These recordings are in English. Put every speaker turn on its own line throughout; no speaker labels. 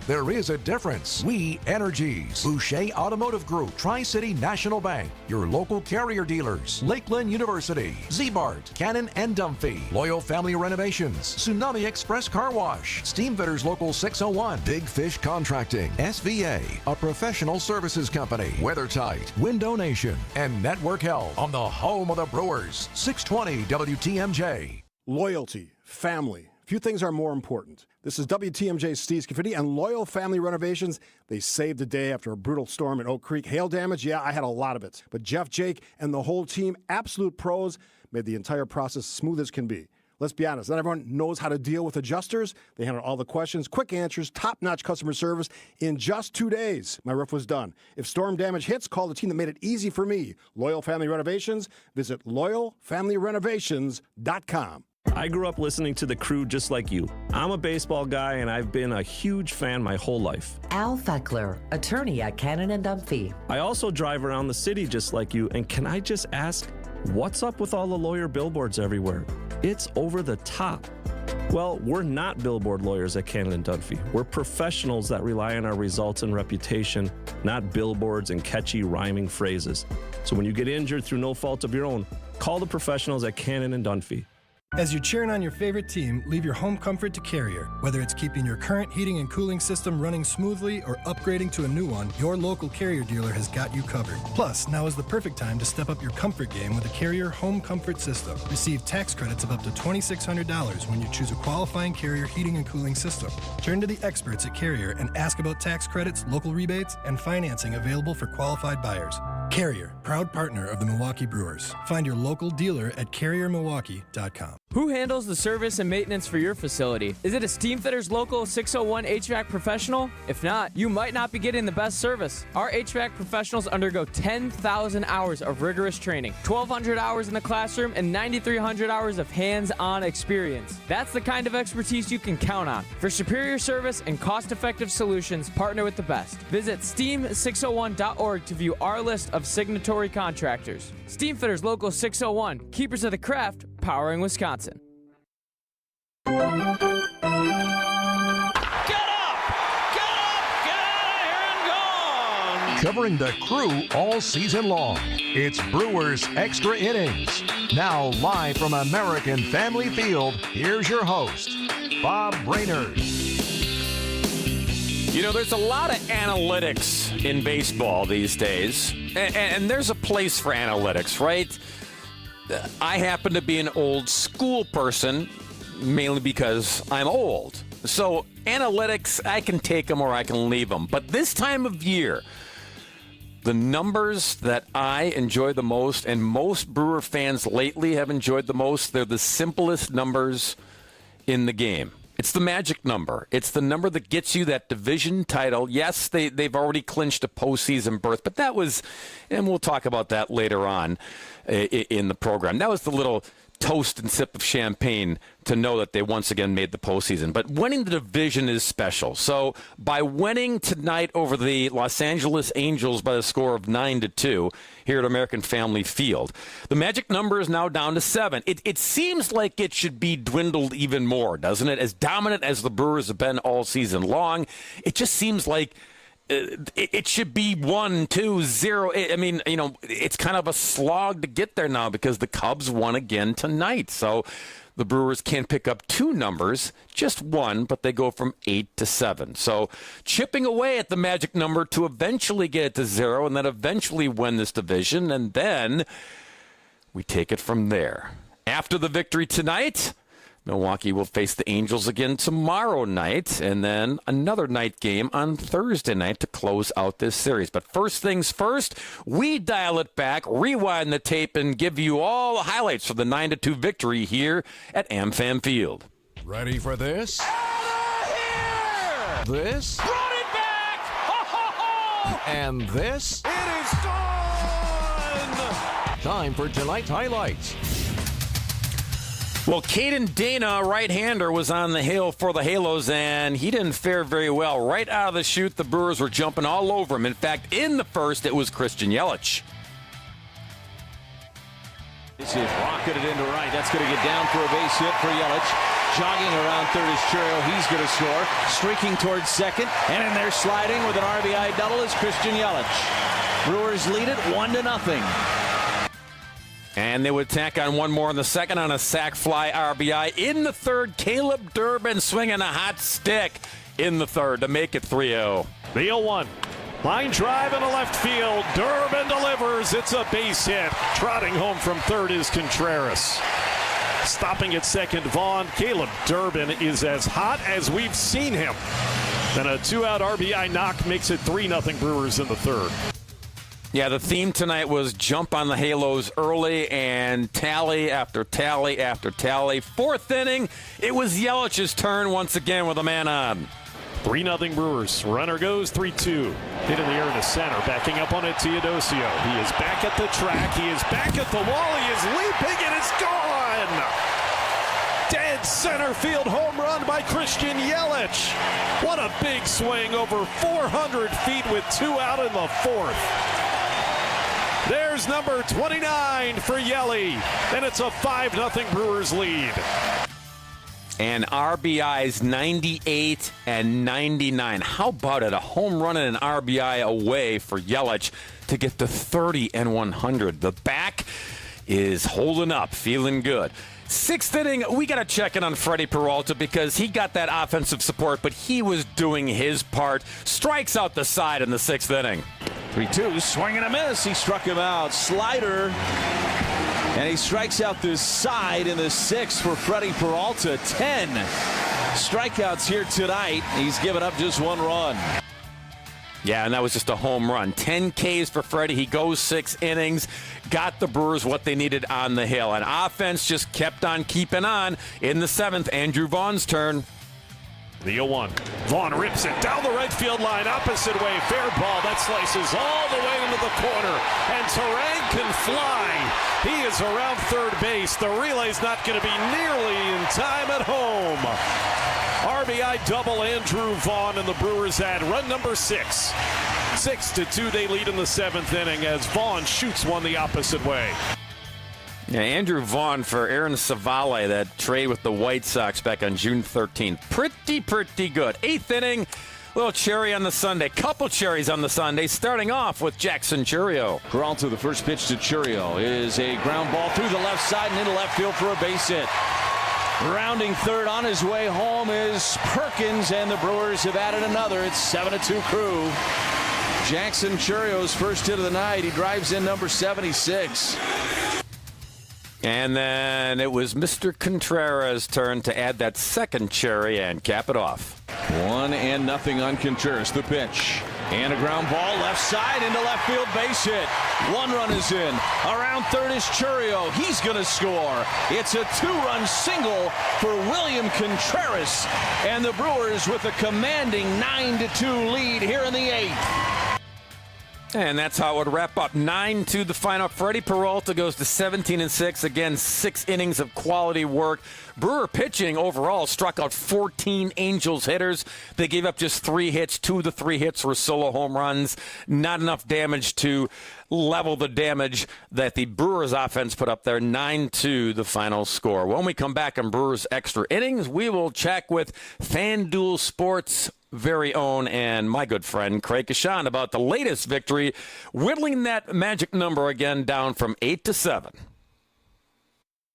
There is a difference. We Energies. Boucher Automotive Group. Tri-City National Bank. Your local Carrier dealers. Lakeland University. Z-Bart. Cannon and Dunphy. Loyal Family Renovations. Tsunami Express Car Wash. Steamfitters Local 601. Big Fish Contracting. SVA. A professional services company. WeatherTight. Window Nation. And Network Health. On the home of the Brewers. 620 WTMJ.
Loyalty. Family. Few things are more important. This is WTMJ's Steve Scafidi and Loyal Family Renovations. They saved the day after a brutal storm in Oak Creek. Hail damage, yeah, I had a lot of it. But Jeff, Jake, and the whole team, absolute pros, made the entire process smooth as can be. Let's be honest, not everyone knows how to deal with adjusters. They handle all the questions, quick answers, top-notch customer service. In just 2 days, my roof was done. If storm damage hits, call the team that made it easy for me. Loyal Family Renovations. Visit loyalfamilyrenovations.com.
I grew up listening to the Crew just like you. I'm a baseball guy, and I've been a huge fan my whole life.
Al Feckler, attorney at Cannon and Dunphy.
I also drive around the city just like you, and can I just ask, what's up with all the lawyer billboards everywhere? It's over the top. Well, we're not billboard lawyers at Cannon and Dunphy. We're professionals that rely on our results and reputation, not billboards and catchy rhyming phrases. So when you get injured through no fault of your own, call the professionals at Cannon and Dunphy.
As you're cheering on your favorite team, leave your home comfort to Carrier. Whether it's keeping your current heating and cooling system running smoothly or upgrading to a new one, your local Carrier dealer has got you covered. Plus, now is the perfect time to step up your comfort game with a Carrier home comfort system. Receive tax credits of up to $2,600 when you choose a qualifying Carrier heating and cooling system. Turn to the experts at Carrier and ask about tax credits, local rebates, and financing available for qualified buyers. Carrier, proud partner of the Milwaukee Brewers. Find your local dealer at carriermilwaukee.com.
Who handles the service and maintenance for your facility? Is it a Steamfitters Local 601 HVAC professional? If not, you might not be getting the best service. Our HVAC professionals undergo 10,000 hours of rigorous training, 1,200 hours in the classroom, and 9,300 hours of hands-on experience. That's the kind of expertise you can count on. For superior service and cost-effective solutions, partner with the best. Visit steam601.org to view our list of signatory contractors. Steamfitters Local 601, keepers of the craft, powering Wisconsin.
Get up! Get out of here and gone!
Covering the Crew all season long, it's Brewers Extra Innings. Now live from American Family Field, here's your host, Bob Brainerd.
You know, there's a lot of analytics in baseball these days, and there's a place for analytics, right? I happen to be an old school person, mainly because I'm old. So analytics, I can take them or I can leave them. But this time of year, the numbers that I enjoy the most, and most Brewer fans lately have enjoyed the most, they're the simplest numbers in the game. It's the magic number. It's the number that gets you that division title. Yes, they've already clinched a postseason berth, but that was, and we'll talk about that later on in the program. That was the little toast and sip of champagne to know that they once again made the postseason. But winning the division is special. So by winning tonight over the Los Angeles Angels by the score of 9-2 here at American Family Field, the magic number is now down to 7. It seems like it should be dwindled even more, doesn't it? As dominant as the Brewers have been all season long, it just seems like it should be 1-2-0. I mean, you know, it's kind of a slog to get there now because the Cubs won again tonight. So the Brewers can't pick up 2 numbers, just 1, but they go from 8 to 7. So chipping away at the magic number to eventually get it to 0 and then eventually win this division. And then we take it from there. After the victory tonight, Milwaukee will face the Angels again tomorrow night, and then another night game on Thursday night to close out this series. But first things first, we dial it back, rewind the tape, and give you all the highlights for the 9-2 victory here at AmFam Field.
Ready for this?
Out of here!
This?
Brought it back! Ho, ho, ho!
And this?
It is done!
Time for tonight's highlights.
Well, Caden Dana, right-hander, was on the hill for the Halos, and he didn't fare very well. Right out of the chute, the Brewers were jumping all over him. In fact, in the first, it was Christian Yelich.
This is rocketed into right. That's going to get down for a base hit for Yelich. jogging around third is Churio. He's going to score. Streaking towards second. And in there sliding with an RBI double is Christian Yelich. Brewers lead it 1-0.
And they would tack on one more in the second on a sac fly RBI. In the third, Caleb Durbin swinging a hot stick in the third to make it 3-0.
The 0-1. Line drive into left field. Durbin delivers. It's a base hit. Trotting home from third is Contreras. Stopping at second, Vaughn. Caleb Durbin is as hot as we've seen him. Then a 2-out RBI knock makes it 3-0 Brewers in the third.
Yeah, the theme tonight was jump on the Halos early and tally after tally after tally. Fourth inning, it was Yelich's turn once again with a man on.
3-0 Brewers. Runner goes 3-2. Hit in the air to center. Backing up on it, Teodosio. He is back at the track. He is back at the wall. He is leaping and it's gone. Dead center field home run by Christian Yelich. What a big swing over 400 feet with 2 out in the fourth. There's number 29 for Yelly, and it's a 5-0 Brewers lead.
And RBIs 98 and 99. How about it? A home run and an RBI away for Yelich to get to 30 and 100. The back is holding up, feeling good. Sixth inning, we got to check in on Freddie Peralta because he got that offensive support, but he was doing his part. Strikes out the side in the sixth inning.
3-2, swing and a miss. He struck him out. Slider. And he strikes out this side in the sixth for Freddie Peralta. 10 strikeouts here tonight. He's given up just 1 run.
Yeah, and that was just a home run. 10 Ks for Freddie. He goes 6 innings. Got the Brewers what they needed on the hill. And offense just kept on keeping on. In the seventh, Andrew Vaughn's turn.
The 0-1. Vaughn rips it down the right field line, opposite way. Fair ball. That slices all the way into the corner. And Terang can fly. He is around third base. The relay's not going to be nearly in time at home. RBI double Andrew Vaughn, and the Brewers add run number 6. 6-2 they lead in the seventh inning as Vaughn shoots one the opposite way.
Yeah, Andrew Vaughn for Aaron Savale, that trade with the White Sox back on June 13th. Pretty good. Eighth inning, little cherry on the Sunday. Couple cherries on the Sunday, starting off with Jackson Churio.
Peralta, the first pitch to Churio is a ground ball through the left side and into left field for a base hit. Rounding third on his way home is Perkins, and the Brewers have added another. It's 7-2 Crew. Jackson Churio's first hit of the night. He drives in number 76.
And then it was Mr. Contreras' turn to add that second cherry and cap it off.
1-0 on Contreras. The pitch. And a ground ball left side into left field, base hit. 1 run is in. Around third is Churio. He's going to score. It's a 2-run single for William Contreras. And the Brewers with a commanding 9-2 lead here in the eighth.
And that's how it would wrap up. 9-2 the final. Freddie Peralta goes to 17-6. Again, 6 innings of quality work. Brewer pitching overall struck out 14 Angels hitters. They gave up just 3 hits. 2 of the 3 hits were solo home runs. Not enough damage to level the damage that the Brewers offense put up there. 9-2 the final score. When we come back on Brewers extra innings, we will check with FanDuel Sports very own and my good friend Craig Kashan about the latest victory, whittling that magic number again down from 8 to 7.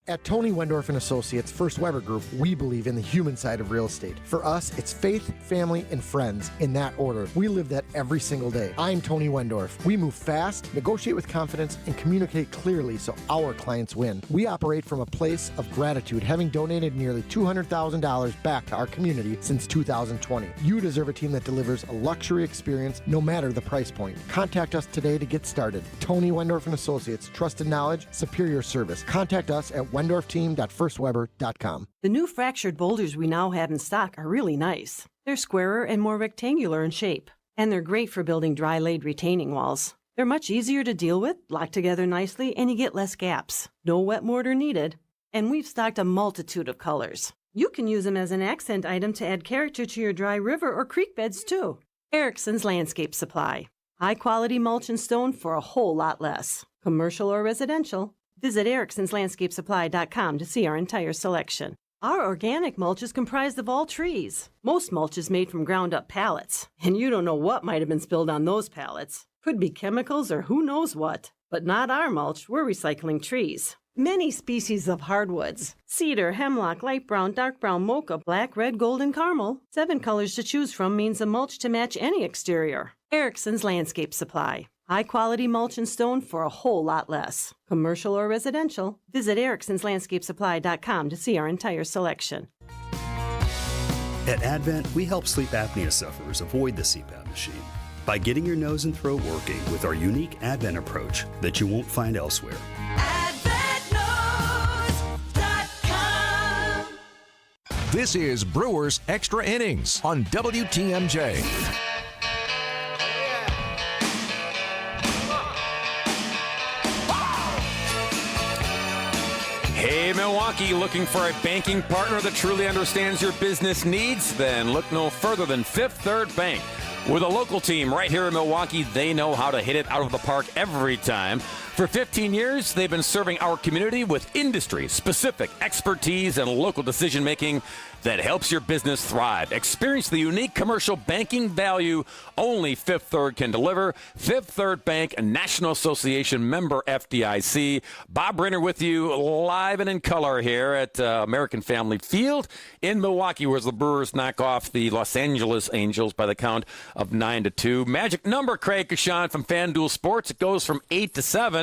At Tony Wendorf and Associates First Weber Group, we believe in the human side of real estate. For us, it's faith, family, and friends in that order. We live that every single day. I'm Tony Wendorf. We move fast, negotiate with confidence, and communicate clearly so our clients win. We operate from a place of gratitude, having donated nearly $200,000 back to our community since 2020. You deserve a team that delivers a luxury experience no matter the price point. Contact us today to get started. Tony Wendorf and Associates, trusted knowledge, superior service. Contact us at WendorfTeam.firstweber.com.
The new fractured boulders we now have in stock are really nice. They're squarer and more rectangular in shape, and they're great for building dry-laid retaining walls. They're much easier to deal with, lock together nicely, and you get less gaps. No wet mortar needed. And we've stocked a multitude of colors. You can use them as an accent item to add character to your dry river or creek beds, too. Erickson's Landscape Supply. High-quality mulch and stone for a whole lot less. Commercial or residential. Visit EricksonsLandscapeSupply.com to see our entire selection. Our organic mulch is comprised of all trees. Most mulch is made from ground-up pallets, and you don't know what might have been spilled on those pallets. Could be chemicals or who knows what. But not our mulch, we're recycling trees. Many species of hardwoods: cedar, hemlock, light brown, dark brown, mocha, black, red, gold, and caramel. 7 colors to choose from means a mulch to match any exterior. Erickson's Landscape Supply. High-quality mulch and stone for a whole lot less. Commercial or residential, visit ericksonslandscapesupply.com to see our entire selection.
At Advent, we help sleep apnea sufferers avoid the CPAP machine by getting your nose and throat working with our unique Advent approach that you won't find elsewhere.
This is Brewers Extra Innings on WTMJ.
Hey, Milwaukee, looking for a banking partner that truly understands your business needs? Then look no further than Fifth Third Bank. With a local team right here in Milwaukee, they know how to hit it out of the park every time. For 15 years, they've been serving our community with industry-specific expertise and local decision-making that helps your business thrive. Experience the unique commercial banking value only Fifth Third can deliver. Fifth Third Bank, a National Association member FDIC. Bob Brainerd with you live and in color here at American Family Field in Milwaukee, where the Brewers knock off the Los Angeles Angels by the count of 9-2. Magic number, Craig Kashan from FanDuel Sports. It goes from 8 to 7.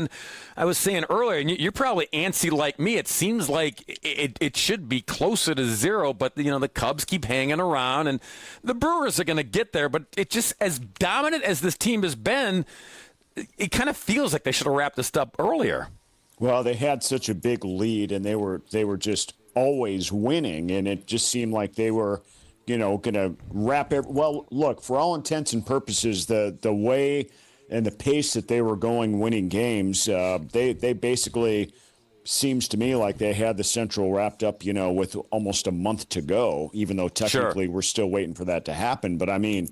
I was saying earlier, and you're probably antsy like me. It seems like it should be closer to 0, but the Cubs keep hanging around, and the Brewers are going to get there. But it just, as dominant as this team has been, it kind of feels like they should have wrapped this up earlier.
Well, they had such a big lead, and they were just always winning, and it just seemed like they were, going to wrap it. Well, look, for all intents and purposes, the way and the pace that they were going winning games, they basically seems to me like they had the Central wrapped up, with almost a month to go, even though technically we're still waiting for that to happen. But, I mean,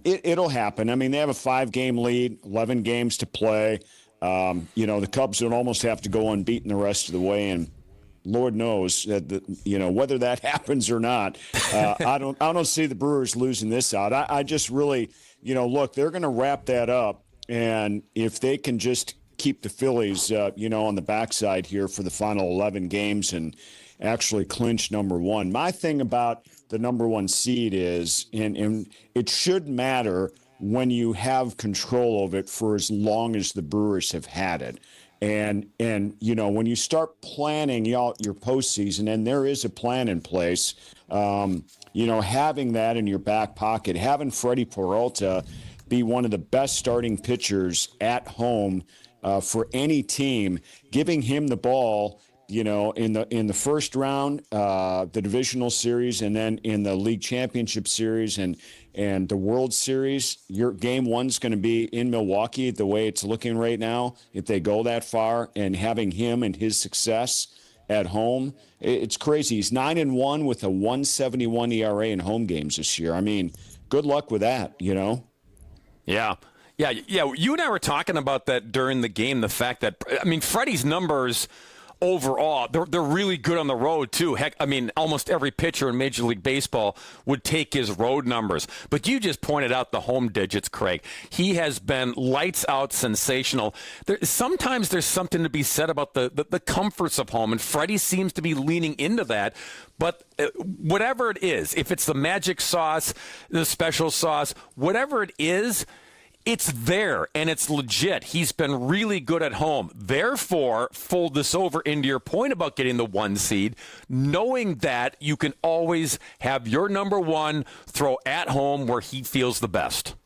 it'll happen. I mean, they have a 5-game lead, 11 games to play. The Cubs would almost have to go unbeaten the rest of the way, and Lord knows that whether that happens or not. I don't see the Brewers losing this out. I just really, look, they're going to wrap that up, and if they can just keep the Phillies, on the backside here for the final 11 games and actually clinch number 1. My thing about the number 1 seed is, and it should matter when you have control of it for as long as the Brewers have had it. And when you start planning out your postseason, and there is a plan in place, having that in your back pocket, having Freddie Peralta be one of the best starting pitchers at home for any team, giving him the ball, in the first round, the divisional series, and then in the league championship series and the World Series, your game 1's going to be in Milwaukee the way it's looking right now, if they go that far, and having him and his success at home, it's crazy. He's 9-1 with a 1.71 ERA in home games this year. I mean, good luck with that,
Yeah. Yeah. You and I were talking about that during the game, the fact that, Freddie's numbers overall, they're really good on the road, too. Heck, almost every pitcher in Major League Baseball would take his road numbers. But you just pointed out the home digits, Craig. He has been lights out sensational. Sometimes there's something to be said about the comforts of home, and Freddie seems to be leaning into that. But whatever it is, if it's the magic sauce, the special sauce, whatever it is, it's there, and it's legit. He's been really good at home. Therefore, fold this over into your point about getting the 1 seed, knowing that you can always have your number 1 throw at home where he feels the best.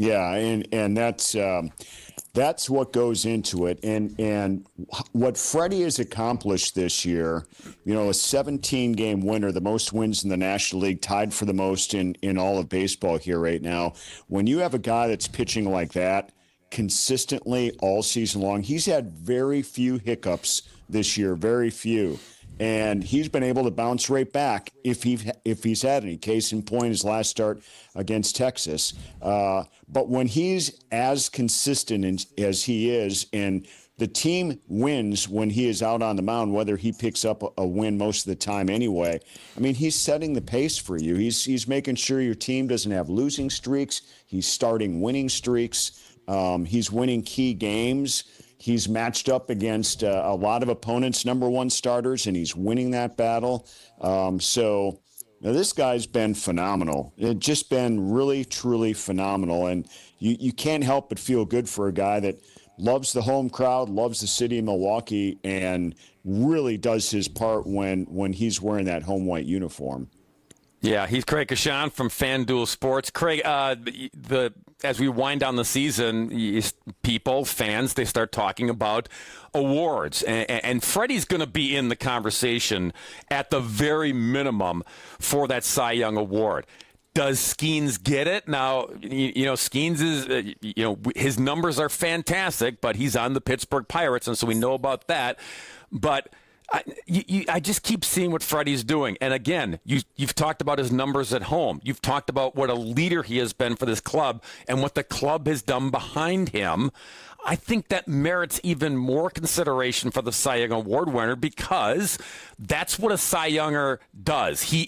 Yeah, and that's what goes into it. And what Freddie has accomplished this year, a 17-game winner, the most wins in the National League, tied for the most in all of baseball here right now. When you have a guy that's pitching like that consistently all season long, he's had very few hiccups this year, very few. And he's been able to bounce right back if he's had any. Case in point, his last start against Texas. But when he's as consistent as he is, and the team wins when he is out on the mound, whether he picks up a win most of the time anyway. I mean, he's setting the pace for you. He's making sure your team doesn't have losing streaks. He's starting winning streaks. He's winning key games. He's matched up against a lot of opponents' number one starters, and he's winning that battle. So this guy's been phenomenal. It's just been really, truly phenomenal. And you can't help but feel good for a guy that loves the home crowd, loves the city of Milwaukee, and really does his part when he's wearing that home white uniform.
Yeah, he's Craig Kashan from FanDuel Sports. Craig, as we wind down the season, fans, they start talking about awards. And Freddie's going to be in the conversation at the very minimum for that Cy Young Award. Does Skeens get it? Now, Skeens is, his numbers are fantastic, but he's on the Pittsburgh Pirates, and so we know about that. But I just keep seeing what Freddie's doing. And again, you've talked about his numbers at home. You've talked about what a leader he has been for this club and what the club has done behind him. I think that merits even more consideration for the Cy Young Award winner, because that's what a Cy Younger does. He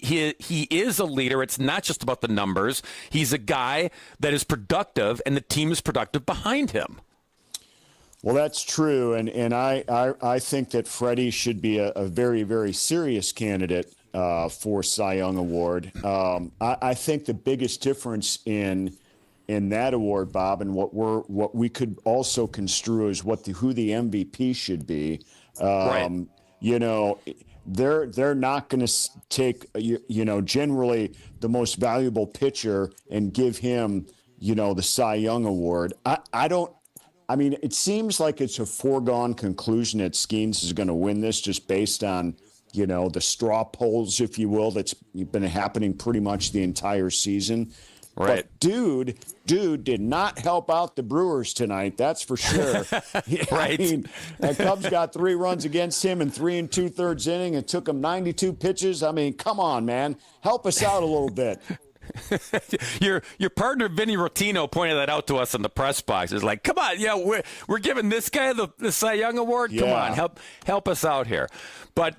is a leader. It's not just about the numbers. He's a guy that is productive, and the team is productive behind him.
Well, that's true, and I think that Freddie should be a very, very serious candidate for Cy Young Award. I think the biggest difference in that award, Bob, and what we could also construe as who the MVP should be.
Right.
They're not going to take generally the most valuable pitcher and give him the Cy Young Award. I mean, it seems like it's a foregone conclusion that Skeens is going to win this just based on, the straw polls, if you will, that's been happening pretty much the entire season.
Right.
But dude did not help out the Brewers tonight, that's for sure.
Right.
I mean, the Cubs got 3 runs against him in 3 2/3 inning. It took him 92 pitches. I mean, come on, man. Help us out a little bit.
Your partner Vinny Rotino pointed that out to us in the press box. It's like, come on, we're giving this guy the Cy Young Award. Come on, help us out here. But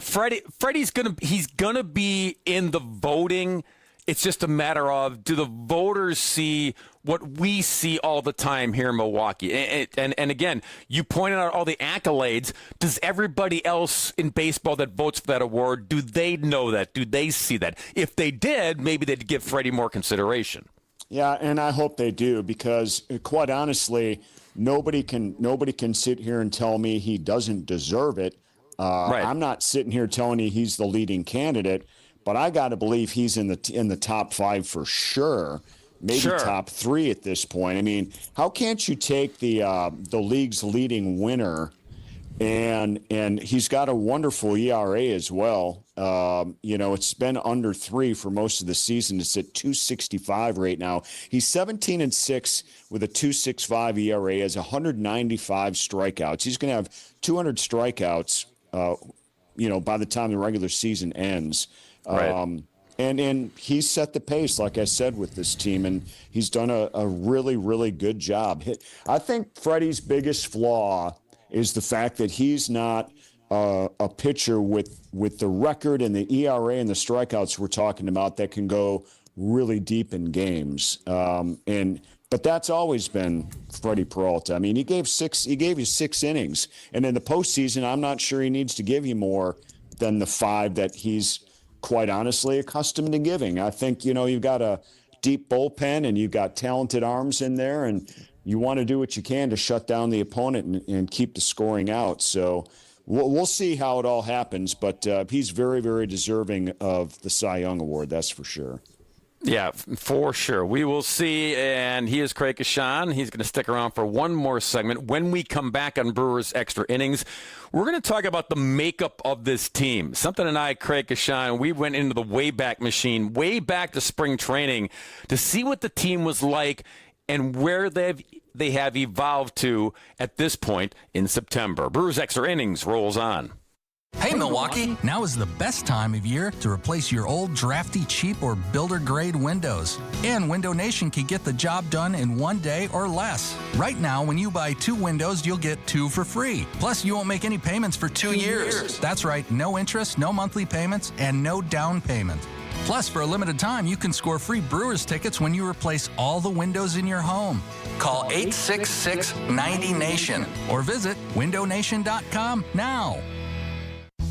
Freddie's gonna be in the voting. It's just a matter of, do the voters see what we see all the time here in Milwaukee? And again, you pointed out all the accolades. Does everybody else in baseball that votes for that award, do they know that? Do they see that? If they did, maybe they'd give Freddie more consideration.
Yeah, and I hope they do, because quite honestly, nobody can sit here and tell me he doesn't deserve it.
Right.
I'm not sitting here telling you he's the leading candidate, but I got to believe he's in the top 5 for sure, maybe top 3 at this point. I mean, how can't you take the league's leading winner, and he's got a wonderful ERA as well. It's been under 3 for most of the season. It's at 2.65 right now. He's 17-6 with a 2.65 ERA, has 195 strikeouts. He's going to have 200 strikeouts, by the time the regular season ends.
Right.
And he's set the pace, like I said, with this team, and he's done a really, really good job. I think Freddie's biggest flaw is the fact that he's not a pitcher with the record and the ERA and the strikeouts we're talking about that can go really deep in games. But that's always been Freddie Peralta. I mean, he gave you 6 innings, and in the postseason, I'm not sure he needs to give you more than the 5 that he's quite honestly accustomed to giving. I think, you've got a deep bullpen and you've got talented arms in there, and you want to do what you can to shut down the opponent and keep the scoring out. So we'll see how it all happens, but he's very, very deserving of the Cy Young Award, that's for sure.
Yeah, for sure. We will see. And he is Craig Kashan. He's going to stick around for one more segment. When we come back on Brewers Extra Innings, we're going to talk about the makeup of this team. Something and I, Craig Kashan, we went into the Wayback Machine, way back to spring training, to see what the team was like and where they have evolved to at this point in September. Brewers Extra Innings rolls on.
Hey Milwaukee, now is the best time of year to replace your old drafty, cheap, or builder-grade windows. And Window Nation can get the job done in 1 day or less. Right now, when you buy 2 windows, you'll get 2 for free. Plus, you won't make any payments for 2 years. That's right, no interest, no monthly payments, and no down payment. Plus, for a limited time, you can score free Brewers tickets when you replace all the windows in your home. Call 866-90-NATION or visit windownation.com now.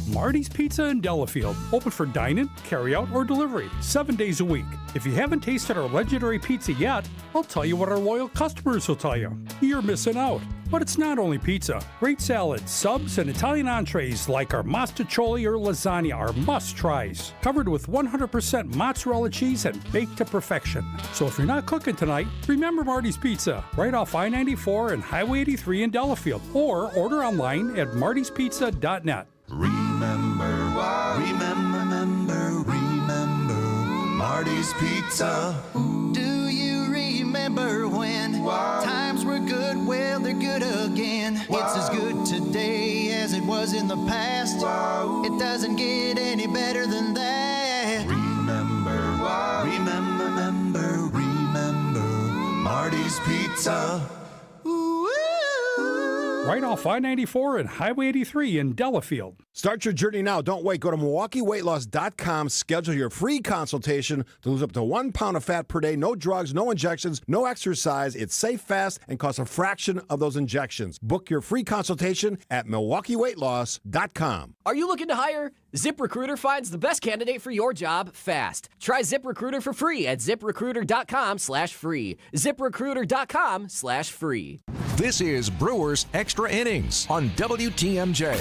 Marty's Pizza in Delafield, open for dine-in, carry-out, or delivery, 7 days a week. If you haven't tasted our legendary pizza yet, I'll tell you what our loyal customers will tell you. You're missing out. But it's not only pizza. Great salads, subs, and Italian entrees like our mostaccioli or lasagna are must-tries. Covered with 100% mozzarella cheese and baked to perfection. So if you're not cooking tonight, remember Marty's Pizza, right off I-94 and Highway 83 in Delafield. Or order online at martyspizza.net.
Remember, Marty's Pizza. Do you remember when times were good? Well, they're good again. It's as good today as it was in the past. It doesn't get any better than that. Remember, Marty's Pizza.
Right off I-94 and Highway 83 in Delafield.
Start your journey now. Don't wait. Go to MilwaukeeWeightLoss.com. Schedule your free consultation to lose up to 1 pound of fat per day. No drugs, no injections, no exercise. It's safe, fast, and costs a fraction of those injections. Book your free consultation at MilwaukeeWeightLoss.com.
Are you looking to hire? ZipRecruiter finds the best candidate for your job fast. Try ZipRecruiter for free at ZipRecruiter.com/free. ZipRecruiter.com/free.
This is Brewers Extra Innings on WTMJ.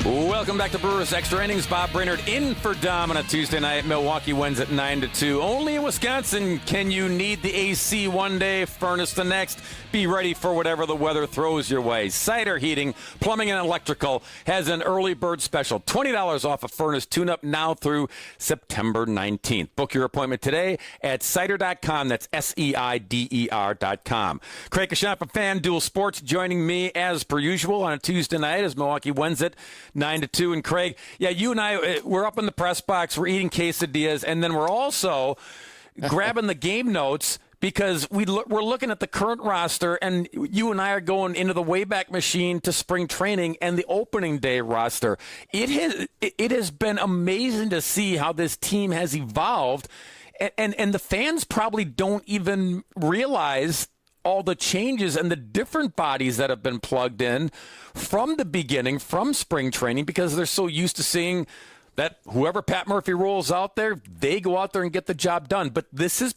Welcome back to Brewers Extra Innings. Bob Brainerd in for Dom on a Tuesday night. Milwaukee wins at 9-2. Only in Wisconsin can you need the AC one day, furnace the next. Be ready for whatever the weather throws your way. Cider Heating, Plumbing, and Electrical has an early bird special. $20 off a furnace tune-up now through September 19th. Book your appointment today at cider.com. That's SEIDER.com. Craig Kashan from FanDuel Sports joining me as per usual on a Tuesday night as Milwaukee wins it 9-2. And Craig, yeah, you and I, we're up in the press box, we're eating quesadillas, and then we're also grabbing the game notes because we're looking at the current roster, and you and I are going into the Wayback Machine to spring training and the opening day roster. It has been amazing to see how this team has evolved, and the fans probably don't even realize all the changes and the different bodies that have been plugged in from the beginning, from spring training, because they're so used to seeing that whoever Pat Murphy rolls out there, they go out there and get the job done. But this is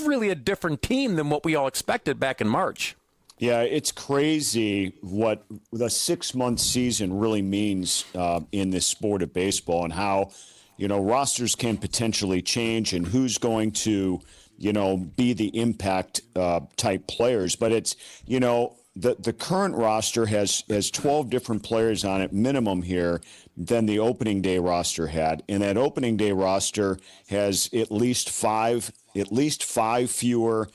really a different team than what we all expected back in March.
Yeah, it's crazy what the 6-month season really means in this sport of baseball, and how, rosters can potentially change and who's going to, be the impact type players. But it's, the current roster has 12 different players on it minimum here than the opening day roster had. And that opening day roster has at least five fewer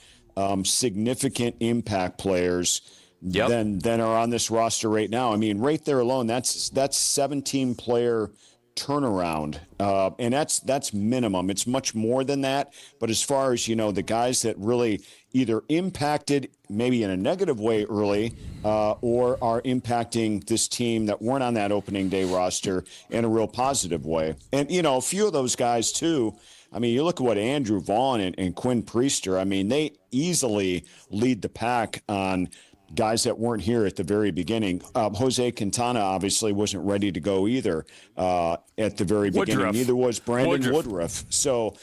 significant impact players than are on this roster right now. I mean, right there alone, that's 17 player turnaround, and that's minimum. It's much more than that. But as far as the guys that really either impacted maybe in a negative way early, or are impacting this team that weren't on that opening day roster in a real positive way, and a few of those guys too. I mean, you look at what Andrew Vaughn and Quinn Priester. I mean, they easily lead the pack on guys that weren't here at the very beginning. Jose Quintana obviously wasn't ready to go either at the very beginning. Neither was Brandon Woodruff. So,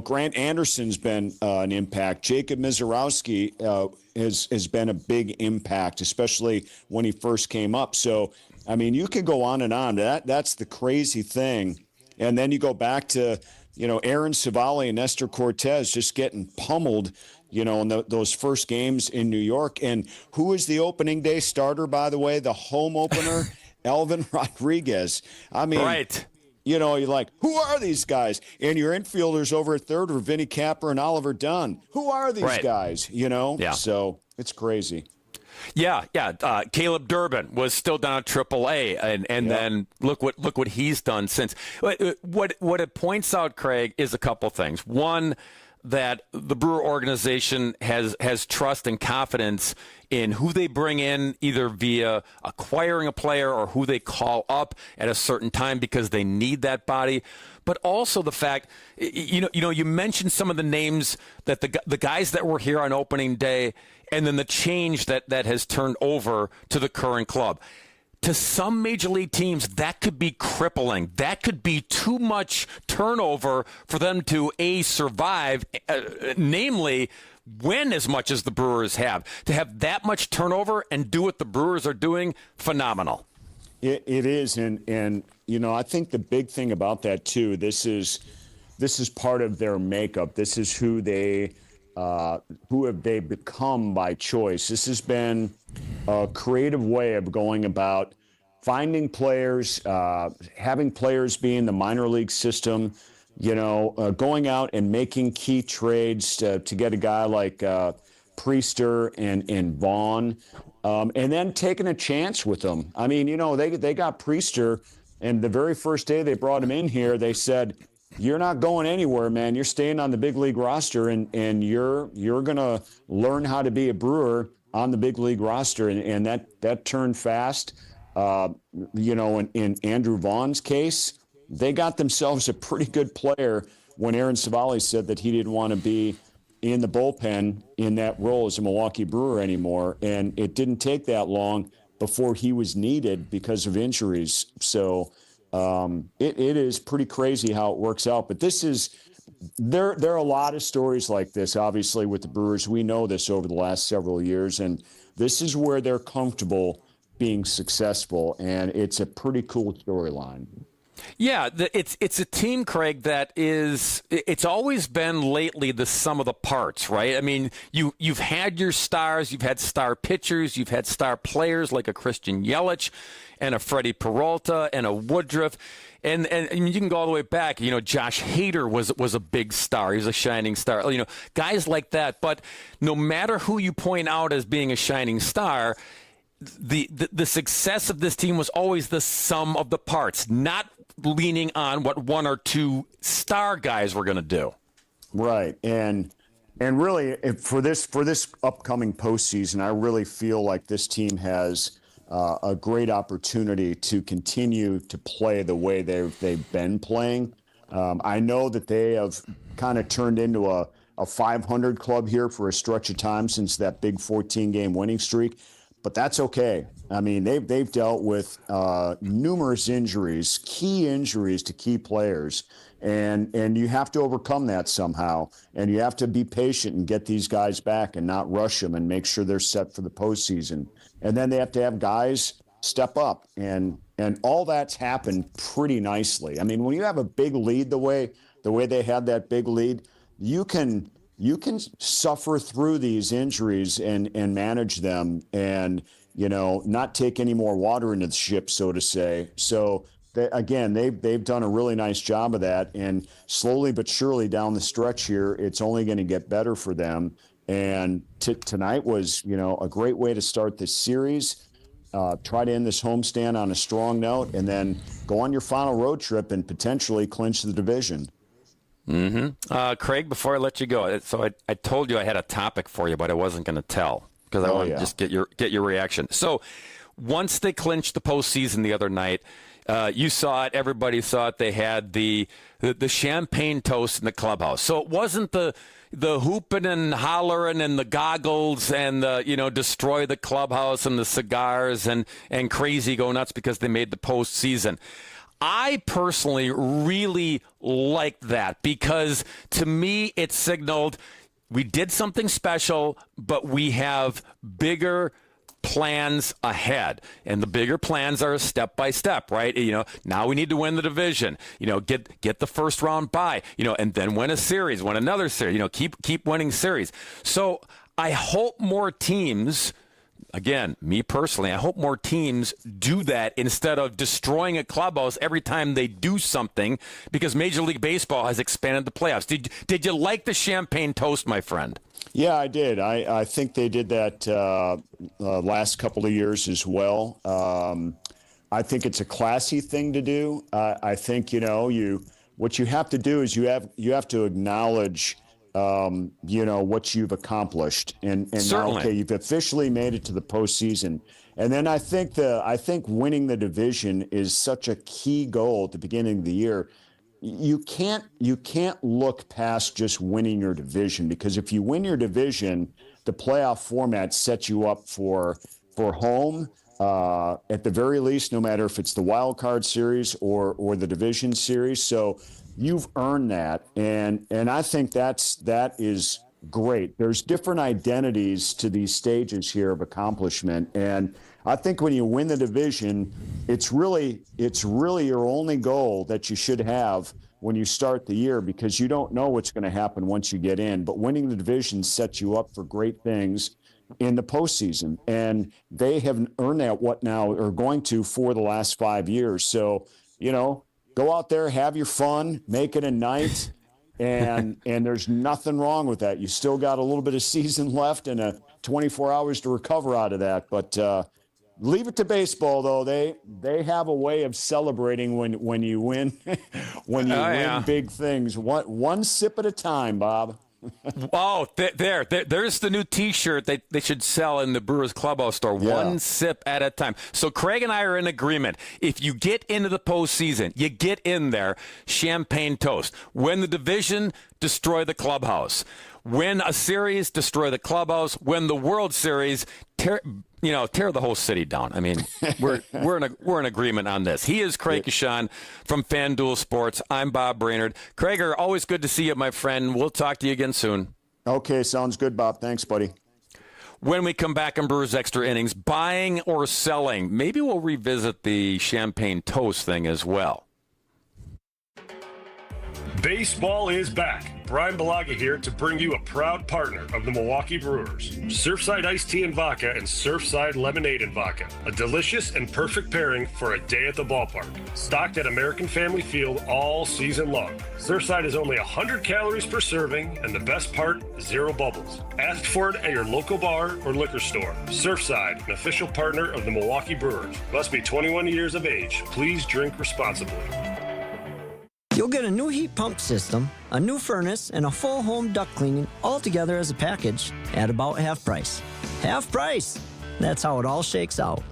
Grant Anderson's been an impact. Jacob Mizorowski has been a big impact, especially when he first came up. So, I mean, you can go on and on. That's the crazy thing. And then you go back to, Aaron Savali and Nestor Cortez just getting pummeled in those first games in New York. And who is the opening day starter, by the way, the home opener? Elvin Rodriguez. I mean, You know, you're like, who are these guys? And your infielders over at third are Vinny Capper and Oliver Dunn. Who are these guys? You know?
Yeah.
So it's crazy.
Yeah. Caleb Durbin was still down at AAA, and then look what he's done since. What it points out, Craig, is a couple things. One, that the Brewer organization has trust and confidence in who they bring in, either via acquiring a player or who they call up at a certain time because they need that body. But also the fact, you mentioned some of the names that the guys that were here on opening day, and then the change that has turned over to the current club. To some major league teams, that could be crippling. That could be too much turnover for them to survive, namely win as much as the Brewers have. To have that much turnover and do what the Brewers are doing, phenomenal.
It is, and I think the big thing about that too. This is part of their makeup. This is who have they become by choice. This has been a creative way of going about finding players, having players be in the minor league system, going out and making key trades to get a guy like Priester and Vaughn, and then taking a chance with them. I mean, they got Priester, and the very first day they brought him in here, they said, you're not going anywhere, man. You're staying on the big league roster, and you're going to learn how to be a Brewer on the big league roster. And that turned fast. In Andrew Vaughn's case, they got themselves a pretty good player when Aaron Savali said that he didn't want to be in the bullpen in that role as a Milwaukee Brewer anymore. And it didn't take that long before he was needed because of injuries. So it is pretty crazy how it works out. But there are a lot of stories like this, obviously, with the Brewers. We know this over the last several years, and this is where they're comfortable being successful, and it's a pretty cool storyline.
Yeah, it's a team, Craig, that it's always been lately the sum of the parts, right? I mean, you've had your stars, you've had star pitchers, you've had star players like a Christian Yelich and a Freddie Peralta and a Woodruff. And you can go all the way back. Josh Hader was a big star. He was a shining star. Guys like that. But no matter who you point out as being a shining star, the success of this team was always the sum of the parts, not leaning on what one or two star guys were going to do.
Right. And really, for this upcoming postseason, I really feel like this team has a great opportunity to continue to play the way they've been playing. I know that they have kind of turned into a 500 club here for a stretch of time since that big 14-game winning streak, but that's okay. I mean, they've dealt with numerous injuries, key injuries to key players, and you have to overcome that somehow, and you have to be patient and get these guys back and not rush them and make sure they're set for the postseason. And then they have to have guys step up, and all that's happened pretty nicely. I mean, when you have a big lead the way they had that big lead, you can suffer through these injuries and manage them, and not take any more water into the ship, so to say. So they've done a really nice job of that, and slowly but surely down the stretch here, it's only going to get better for them. And tonight was, a great way to start this series. Try to end this homestand on a strong note, and then go on your final road trip and potentially clinch the division.
Mm-hmm. Craig, before I let you go, so I told you I had a topic for you, but I wasn't going to tell because I wanted to just get your reaction. So once they clinched the postseason the other night, you saw it. Everybody saw it. They had the champagne toast in the clubhouse. So it wasn't the hooping and hollering and the goggles and the destroy the clubhouse and the cigars and crazy go nuts because they made the postseason. I personally really liked that because to me it signaled we did something special, but we have bigger plans ahead, and the bigger plans are step by step, right? Now we need to win the division, get the first round bye, and then win a series, win another series, keep winning series. So I hope more teams, again, me personally, I hope more teams do that instead of destroying a clubhouse every time they do something, because Major League Baseball has expanded the playoffs. Did you like the champagne toast, my friend?
Yeah, I did. I think they did that last couple of years as well. I think it's a classy thing to do. I think, what you have to do is you have to acknowledge, what you've accomplished. And now, okay, you've officially made it to the postseason. And then I think winning the division is such a key goal at the beginning of the year. You can't look past just winning your division, because if you win your division, the playoff format sets you up for home, at the very least, no matter if it's the wild card series or the division series. So you've earned that, and I think that is great. There's different identities to these stages here of accomplishment, and I think when you win the division, it's really your only goal that you should have when you start the year, because you don't know what's going to happen once you get in. But winning the division sets you up for great things in the postseason, and they have earned that are going to for the last 5 years. So, go out there, have your fun, make it a night, and there's nothing wrong with that. You still got a little bit of season left and 24 hours to recover out of that. But leave it to baseball, though. They have a way of celebrating when you win, win big things. One sip at a time, Bob.
Oh, there's the new T-shirt they should sell in the Brewers Clubhouse store. Yeah. One sip at a time. So Craig and I are in agreement. If you get into the postseason, you get in there, champagne toast. Win the division, destroy the clubhouse. Win a series, destroy the clubhouse. Win the World Series, tear the whole city down. I mean, we're in agreement on this. He is Craig Kashan from FanDuel Sports. I'm Bob Brainerd. Craig, always good to see you, my friend. We'll talk to you again soon.
Okay, sounds good, Bob. Thanks, buddy.
When we come back on Brewers Extra Innings, buying or selling, maybe we'll revisit the champagne toast thing as well.
Baseball is back. Brian Balaga here to bring you a proud partner of the Milwaukee Brewers. Surfside Iced Tea and Vodka and Surfside Lemonade and Vodka. A delicious and perfect pairing for a day at the ballpark. Stocked at American Family Field all season long. Surfside is only 100 calories per serving, and the best part, 0 bubbles. Ask for it at your local bar or liquor store. Surfside, an official partner of the Milwaukee Brewers. Must be 21 years of age. Please drink responsibly.
You'll get a new heat pump system, a new furnace, and a full home duct cleaning all together as a package at about half price. Half price! That's how it all shakes out.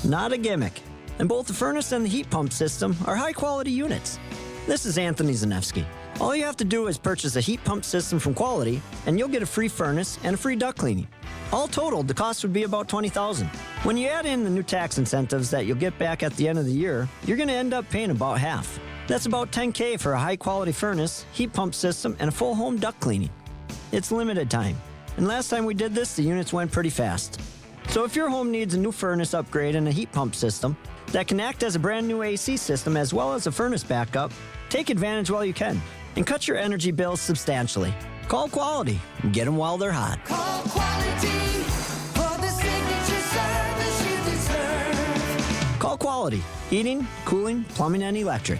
Not a gimmick. And both the furnace and the heat pump system are high-quality units. This is Anthony Zanevsky. All you have to do is purchase a heat pump system from Quality, and you'll get a free furnace and a free duct cleaning. All totaled, the cost would be about $20,000. When you add in the new tax incentives that you'll get back at the end of the year, you're going to end up paying about half. That's about $10,000 for a high-quality furnace, heat pump system, and a full home duct cleaning. It's limited time. And last time we did this, the units went pretty fast. So if your home needs a new furnace upgrade and a heat pump system that can act as a brand new AC system as well as a furnace backup, take advantage while you can and cut your energy bills substantially. Call Quality and get them while they're hot.
Call Quality for the signature service you deserve.
Call Quality. Heating, cooling, plumbing, and electric.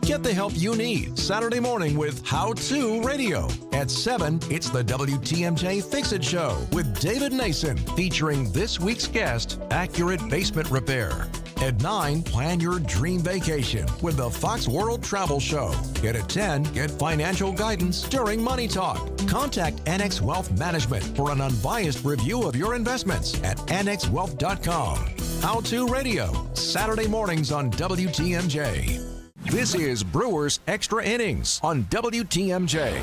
Get the help you need Saturday morning with How To Radio. At 7, it's the WTMJ Fix-It Show with David Nason, featuring this week's guest, Accurate Basement Repair. At 9, plan your dream vacation with the Fox World Travel Show. And at 10, get financial guidance during Money Talk. Contact Annex Wealth Management for an unbiased review of your investments at annexwealth.com. How To Radio, Saturday mornings on WTMJ. This is Brewers Extra Innings on WTMJ.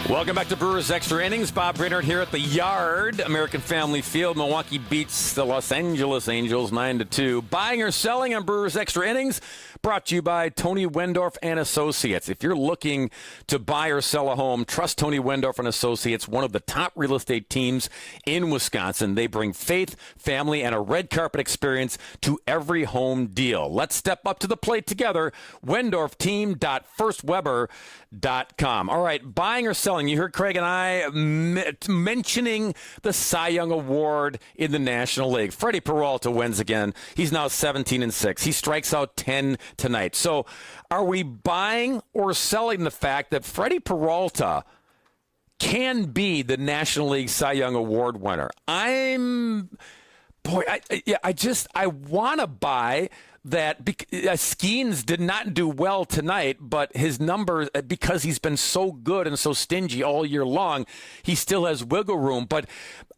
Welcome back to Brewers Extra Innings. Bob Brainerd here at the Yard, American Family Field. Milwaukee beats the Los Angeles Angels 9-2. Buying or selling on Brewers Extra Innings, brought to you by Tony Wendorf and Associates. If you're looking to buy or sell a home, trust Tony Wendorf and Associates, one of the top real estate teams in Wisconsin. They bring faith, family, and a red carpet experience to every home deal. Let's step up to the plate together. WendorfTeam.firstweber.com. All right, buying or selling. You heard Craig and I mentioning the Cy Young Award in the National League. Freddie Peralta wins again. He's now 17-6. He strikes out 10 tonight. So are we buying or selling the fact that Freddie Peralta can be the National League Cy Young Award winner? I want to buy that. Skeens did not do well tonight, but his numbers, because he's been so good and so stingy all year long, he still has wiggle room. But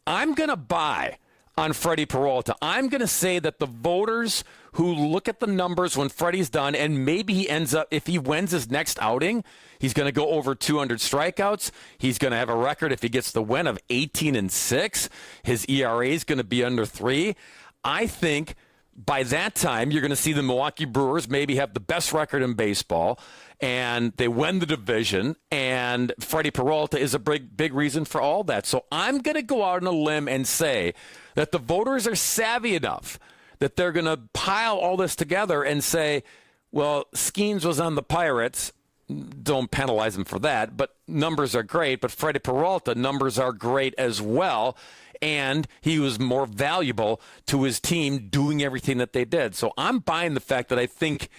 I'm going to buy on Freddie Peralta. I'm going to say that the voters who look at the numbers when Freddie's done, and maybe he ends up, if he wins his next outing, he's going to go over 200 strikeouts. He's going to have a record, if he gets the win, of 18-6. His ERA is going to be under 3. I think by that time, you're going to see the Milwaukee Brewers maybe have the best record in baseball, and they win the division, and Freddie Peralta is a big reason for all that. So I'm going to go out on a limb and say that the voters are savvy enough that they're going to pile all this together and say, well, Skeens was on the Pirates. Don't penalize him for that, but numbers are great. But Freddie Peralta, numbers are great as well. And he was more valuable to his team doing everything that they did. So I'm buying the fact that I think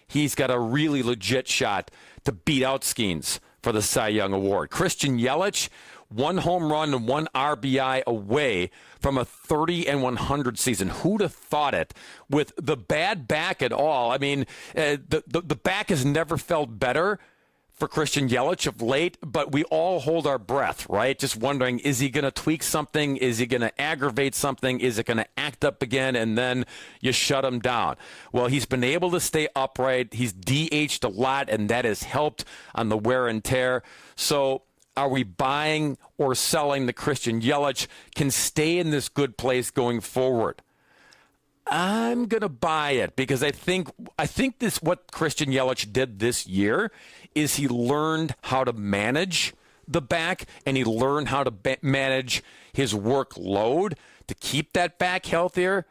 he's got a really legit shot to beat out Skeens for the Cy Young Award. Christian Yelich, 1 home run and 1 RBI away from a 30-100 season. Who'd have thought it? With the bad back at all. I mean, the back has never felt better for Christian Yelich of late, but we all hold our breath, right? Just wondering, is he going to tweak something? Is he going to aggravate something? Is it going to act up again? And then you shut him down. Well, he's been able to stay upright. He's DH'd a lot, and that has helped on the wear and tear. So are we buying or selling that Christian Yelich can stay in this good place going forward? I'm going to buy it because I think this what Christian Yelich did this year is he learned how to manage the back, and he learned how to manage his workload to keep that back healthier.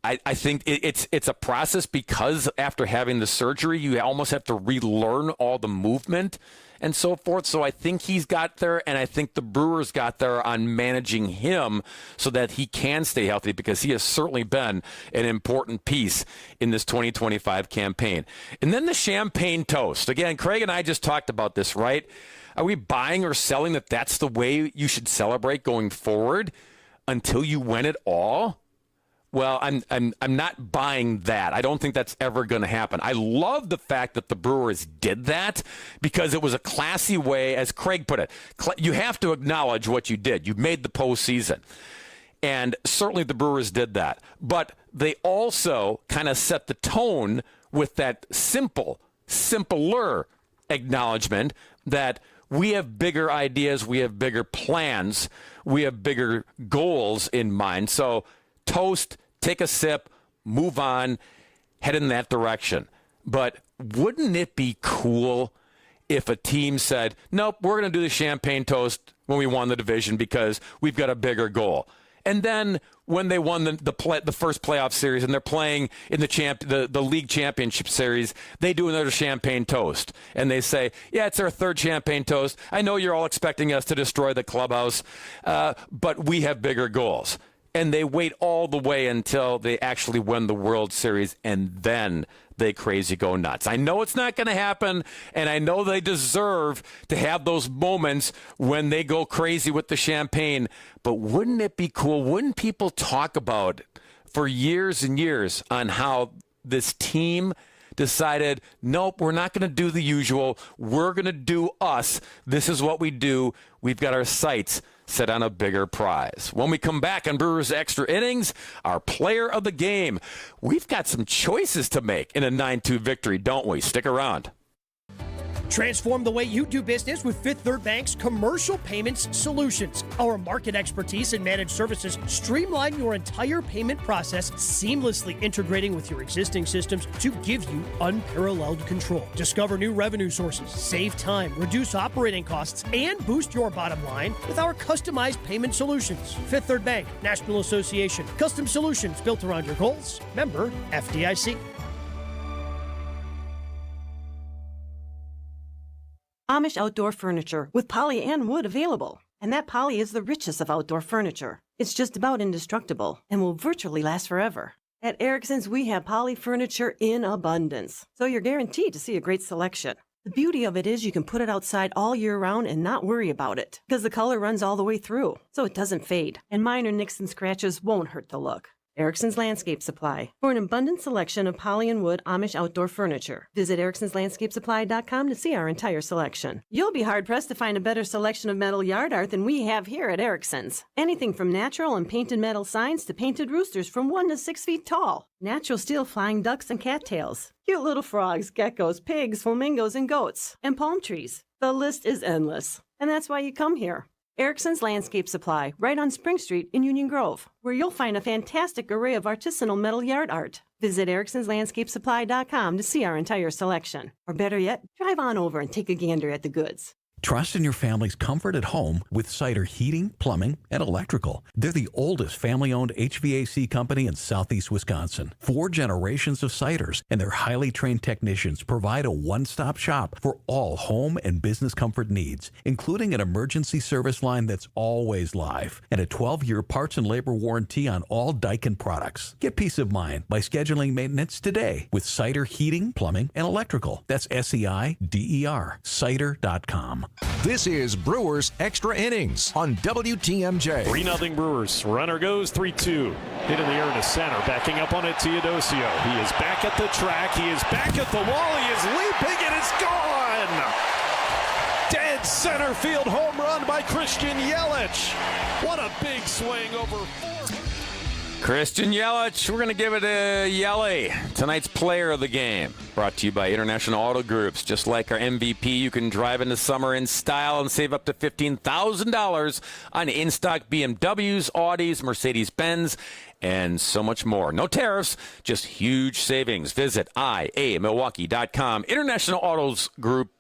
I think it's a process because after having the surgery, you almost have to relearn all the movement and so forth. So I think he's got there, and I think the Brewers got there on managing him so that he can stay healthy, because he has certainly been an important piece in this 2025 campaign. And then the champagne toast. Again, Craig and I just talked about this, right? Are we buying or selling that that's the way you should celebrate going forward until you win it all? Well, I'm not buying that. I don't think that's ever going to happen. I love the fact that the Brewers did that because it was a classy way, as Craig put it. You have to acknowledge what you did. You made the postseason. And certainly the Brewers did that. But they also kind of set the tone with that simpler acknowledgement that we have bigger ideas, we have bigger plans, we have bigger goals in mind. So toast, take a sip, move on, head in that direction. But wouldn't it be cool if a team said, nope, we're going to do the champagne toast when we won the division because we've got a bigger goal? And then when they won the first playoff series and they're playing in the league championship series, they do another champagne toast. And they say, yeah, it's our 3rd champagne toast. I know you're all expecting us to destroy the clubhouse, but we have bigger goals. And they wait all the way until they actually win the World Series, and then they crazy go nuts. I know it's not going to happen, and I know they deserve to have those moments when they go crazy with the champagne, but wouldn't it be cool? Wouldn't people talk about for years and years on how this team decided, nope, we're not going to do the usual. We're going to do us. This is what we do. We've got our sights set on a bigger prize. When we come back on Brewers Extra Innings, our player of the game. We've got some choices to make in a 9-2 victory, don't we? Stick around.
Transform the way you do business with Fifth Third Bank's Commercial Payments Solutions. Our market expertise and managed services streamline your entire payment process, seamlessly integrating with your existing systems to give you unparalleled control. Discover new revenue sources, save time, reduce operating costs, and boost your bottom line with our customized payment solutions. Fifth Third Bank, National Association. Custom solutions built around your goals. Member FDIC.
Amish outdoor furniture with poly and wood available. And that poly is the richest of outdoor furniture. It's just about indestructible and will virtually last forever. At Erickson's, we have poly furniture in abundance, so you're guaranteed to see a great selection. The beauty of it is you can put it outside all year round and not worry about it, because the color runs all the way through, so it doesn't fade, and minor nicks and scratches won't hurt the look. Erickson's Landscape Supply. For an abundant selection of poly and wood Amish outdoor furniture, visit ericksonslandscapesupply.com to see our entire selection. You'll be hard-pressed to find a better selection of metal yard art than we have here at Erickson's. Anything from natural and painted metal signs to painted roosters from 1 to 6 feet tall. Natural steel flying ducks and cattails. Cute little frogs, geckos, pigs, flamingos, and goats. And palm trees. The list is endless. And that's why you come here. Erickson's Landscape Supply, right on Spring Street in Union Grove, where you'll find a fantastic array of artisanal metal yard art. Visit ericksonslandscapesupply.com to see our entire selection. Or better yet, drive on over and take a gander at the goods.
Trust in your family's comfort at home with Cider Heating, Plumbing, and Electrical. They're the oldest family-owned HVAC company in southeast Wisconsin. 4 generations of Ciders, and their highly trained technicians provide a one-stop shop for all home and business comfort needs, including an emergency service line that's always live and a 12-year parts and labor warranty on all Daikin products. Get peace of mind by scheduling maintenance today with Cider Heating, Plumbing, and Electrical. That's SEIDER, cider.com.
This is Brewers Extra Innings on WTMJ.
3-0 Brewers. Runner goes 3-2. Hit in the air to center. Backing up on it, Teodosio. He is back at the track. He is back at the wall. He is leaping and it's gone. Dead center field home run by Christian Yelich. What a big swing over 4.
Christian Yelich, we're going to give it to Yelly, tonight's player of the game. Brought to you by International Auto Groups. Just like our MVP, you can drive into summer in style and save up to $15,000 on in-stock BMWs, Audis, Mercedes-Benz, and so much more. No tariffs, just huge savings. Visit IAMilwaukee.com. International Autos Group,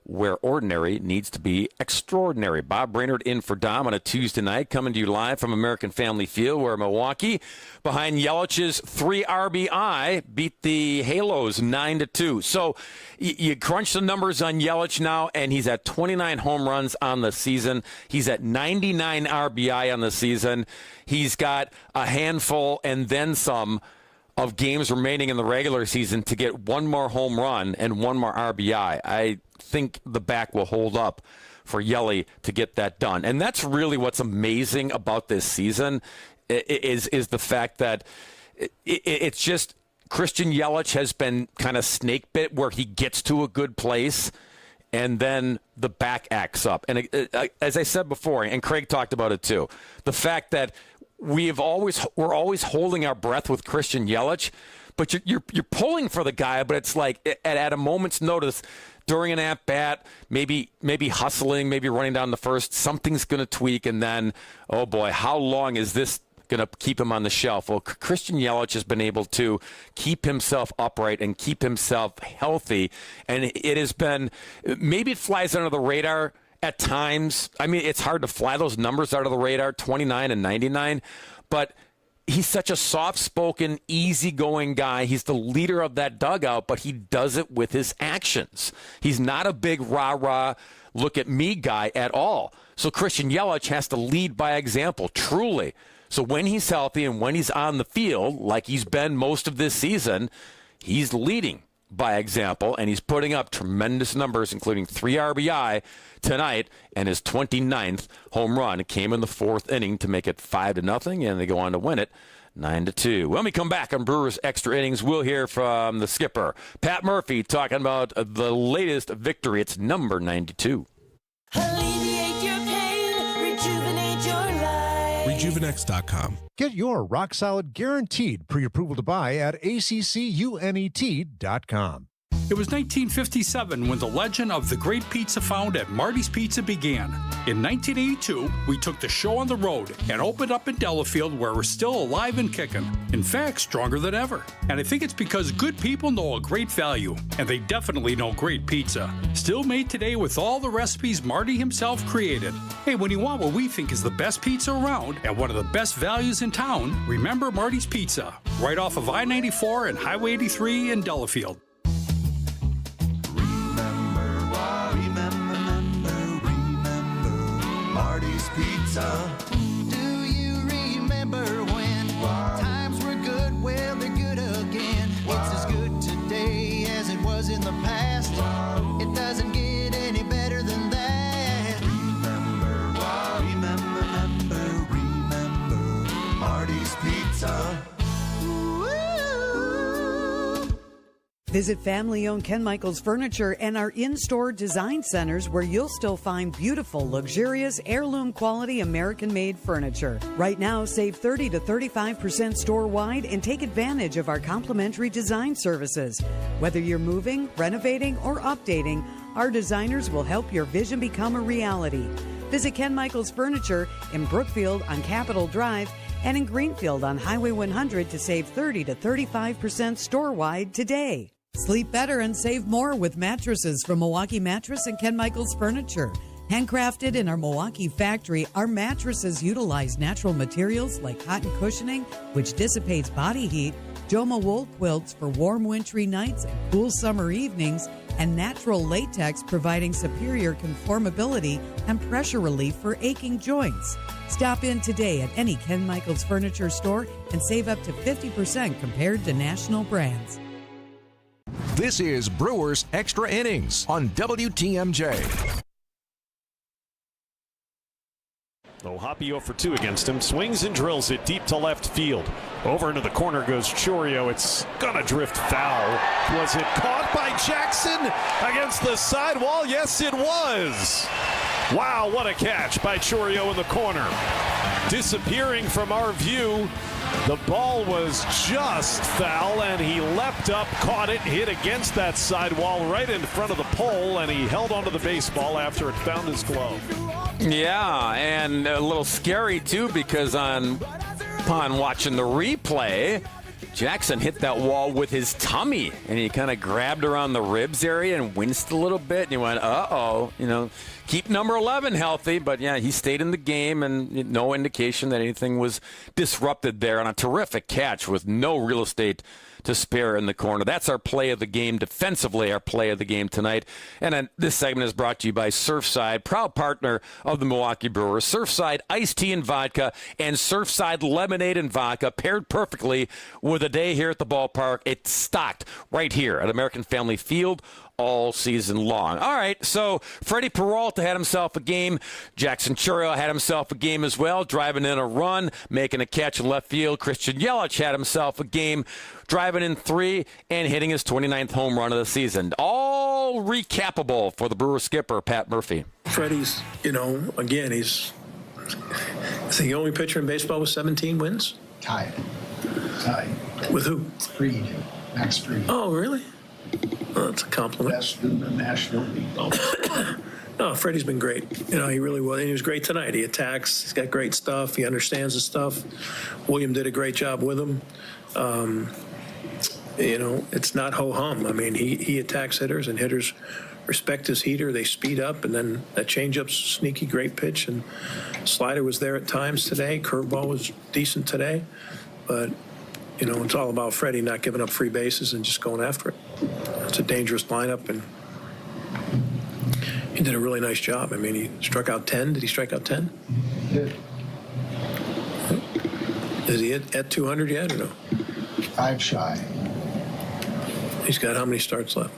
where ordinary needs to be extraordinary. Bob Brainerd in for Dom on a Tuesday night, coming to you live from American Family Field, where Milwaukee, behind Yelich's 3 RBI, beat the Halos 9-2. So you crunch the numbers on Yelich now, and he's at 29 home runs on the season. He's at 99 RBI on the season. He's got a handful and then some of games remaining in the regular season to get 1 more home run and 1 more RBI. I think the back will hold up for Yelly to get that done. And that's really what's amazing about this season is the fact that it's just Christian Yelich has been kind of snake bit where he gets to a good place and then the back acts up. And as I said before, and Craig talked about it too, the fact that we're always holding our breath with Christian Yelich, but you're pulling for the guy, but it's like at a moment's notice during an at-bat, maybe hustling, maybe running down the first, something's going to tweak, and then, oh boy, how long is this going to keep him on the shelf? Well, Christian Yelich has been able to keep himself upright and keep himself healthy, and it has been, maybe it flies under the radar at times. I mean, it's hard to fly those numbers out of the radar, 29 and 99, but he's such a soft-spoken, easygoing guy. He's the leader of that dugout, but he does it with his actions. He's not a big rah-rah, look-at-me guy at all. So Christian Yelich has to lead by example, truly. So when he's healthy and when he's on the field, like he's been most of this season, he's leading by example, and he's putting up tremendous numbers, including 3 RBI tonight, and his 29th home run came in the 4th inning to make it 5-0, and they go on to win it 9-2. When we come back on Brewers Extra Innings, we'll hear from the skipper, Pat Murphy, talking about the latest victory. It's number 92.
Alleviate your pain, rejuvenate your life.
Rejuvenex.com. Get your rock-solid guaranteed pre-approval to buy at ACCUNET.com.
It was 1957 when the legend of the great pizza found at Marty's Pizza began. In 1982, we took the show on the road and opened up in Delafield, where we're still alive and kicking. In fact, stronger than ever. And I think it's because good people know a great value, and they definitely know great pizza. Still made today with all the recipes Marty himself created. Hey, when you want what we think is the best pizza around and one of the best values in town, remember Marty's Pizza, right off of I-94 and Highway 83 in Delafield.
Marty's Pizza. Do you remember when times were good? Well, they're good again. It's as good today as it was in the past. It doesn't get any better than that. Remember Marty's Pizza.
Visit family-owned Ken Michaels Furniture and our in-store design centers, where you'll still find beautiful, luxurious, heirloom-quality American-made furniture. Right now, save 30 to 35% store-wide and take advantage of our complimentary design services. Whether you're moving, renovating, or updating, our designers will help your vision become a reality. Visit Ken Michaels Furniture in Brookfield on Capitol Drive and in Greenfield on Highway 100 to save 30 to 35% store-wide today. Sleep better and save more with mattresses from Milwaukee Mattress and Ken Michaels Furniture. Handcrafted in our Milwaukee factory, our mattresses utilize natural materials like cotton cushioning, which dissipates body heat, Joma wool quilts for warm wintry nights and cool summer evenings, and natural latex providing superior conformability and pressure relief for aching joints. Stop in today at any Ken Michaels Furniture store and save up to 50% compared to national brands.
This is Brewers Extra Innings on WTMJ.
Oh, Hoppy 0 for 2 against him. Swings and drills it deep to left field. Over into the corner goes Chourio. It's gonna drift foul. Was it caught by Jackson against the sidewall? Yes, it was. Wow, what a catch by Chourio in the corner. Disappearing from our view. The ball was just foul, and he leapt up, caught it, hit against that sidewall right in front of the pole, and he held onto the baseball after it found his glove.
Yeah, and a little scary, too, because upon watching the replay, Jackson hit that wall with his tummy, and he kind of grabbed around the ribs area and winced a little bit, and he went, uh-oh, keep number 11 healthy. But, yeah, he stayed in the game, and no indication that anything was disrupted there on a terrific catch with no real estate to spare in the corner. That's our play of the game defensively, our play of the game tonight. And this segment is brought to you by Surfside, proud partner of the Milwaukee Brewers. Surfside iced tea and vodka and Surfside lemonade and vodka paired perfectly with a day here at the ballpark. It's stocked right here at American Family Field all season long. All right, so Freddie Peralta had himself a game. Jackson Chourio had himself a game as well, driving in a run, making a catch in left field. Christian Yelich had himself a game, driving in 3 and hitting his 29th home run of the season. All recapable for the Brewers skipper, Pat Murphy.
Freddie's, again, he's the only pitcher in baseball with 17 wins.
Tied.
With who?
Fried. Max Fried.
Oh, really? Well, that's a compliment.
Best in the National League.
No, Freddie's been great. He really was. And he was great tonight. He attacks. He's got great stuff. He understands the stuff. William did a great job with him. It's not ho-hum. I mean, he attacks hitters, and hitters respect his heater. They speed up, and then that changeup's sneaky, great pitch. And slider was there at times today. Curveball was decent today. But it's all about Freddie not giving up free bases and just going after it. It's a dangerous lineup, and he did a really nice job. I mean, he struck out 10. Did he strike out 10?
He did.
Is he at 200 yet or no?
5 shy.
He's got how many starts left?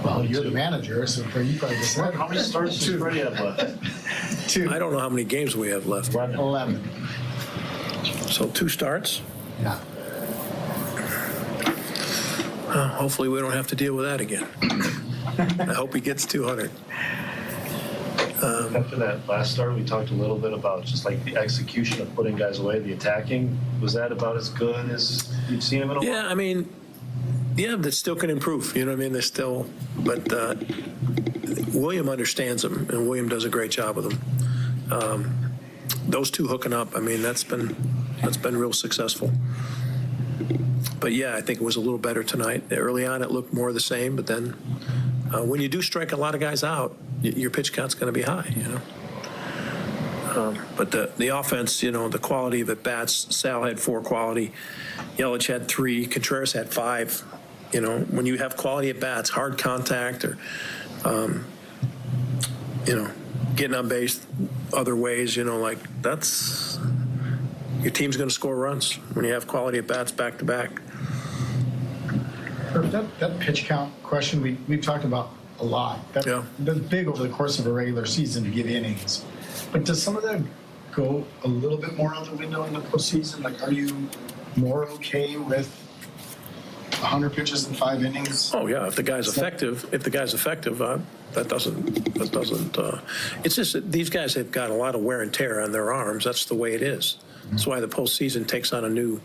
Well, you're the manager, so you probably just said.
How many starts does Freddie have left?
2. I don't know how many games we have left.
11.
So 2 starts?
Yeah.
Hopefully we don't have to deal with that again. I hope he gets 200.
After that last start, we talked a little bit about just like the execution of putting guys away, the attacking. Was that about as good as you've seen him in a while?
Yeah, I mean, Yeah, that still can improve. You know what I mean? They still, but William understands them, and William does a great job with them. Those two hooking up, I mean, that's been real successful. But yeah, I think it was a little better tonight. Early on, it looked more the same, but then when you do strike a lot of guys out, your pitch count's going to be high, you know. But the offense, you know, the quality of at bats. Sal had 4 quality, Yelich had 3, Contreras had 5. You know, when you have quality at bats, hard contact, or you know, getting on base other ways, you know, like that's your team's going to score runs when you have quality at bats back to back.
That pitch count question we've talked about a lot. That's big over the course of a regular season to give innings. But does some of that go a little bit more out the window in the postseason? Like, are you more okay with 100 pitches in 5 innings?
Oh yeah, if the guy's effective, that doesn't. It's just that these guys have got a lot of wear and tear on their arms. That's the way it is. That's why the postseason takes on a new